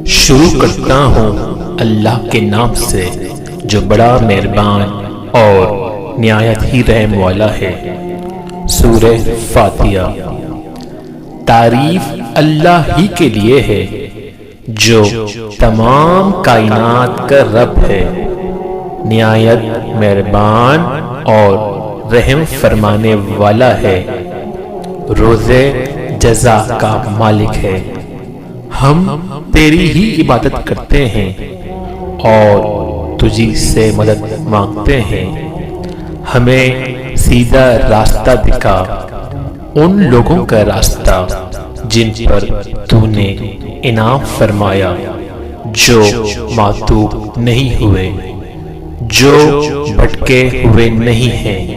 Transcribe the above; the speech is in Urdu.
شروع کرتا ہوں اللہ کے نام سے جو بڑا مہربان اور نہایت ہی رحم والا ہے۔ سورہ فاتحہ۔ تعریف اللہ ہی کے لیے ہے جو تمام کائنات کا رب ہے، نہایت مہربان اور رحم فرمانے والا ہے، روز جزا کا مالک ہے۔ ہم تیری ہی عبادت کرتے ہیں اور تجھی سے مدد مانگتے ہیں۔ ہمیں سیدھا راستہ دکھا، ان لوگوں کا راستہ جن پر تو نے انعام فرمایا، جو معتوب نہیں ہوئے، جو بھٹکے ہوئے نہیں ہیں،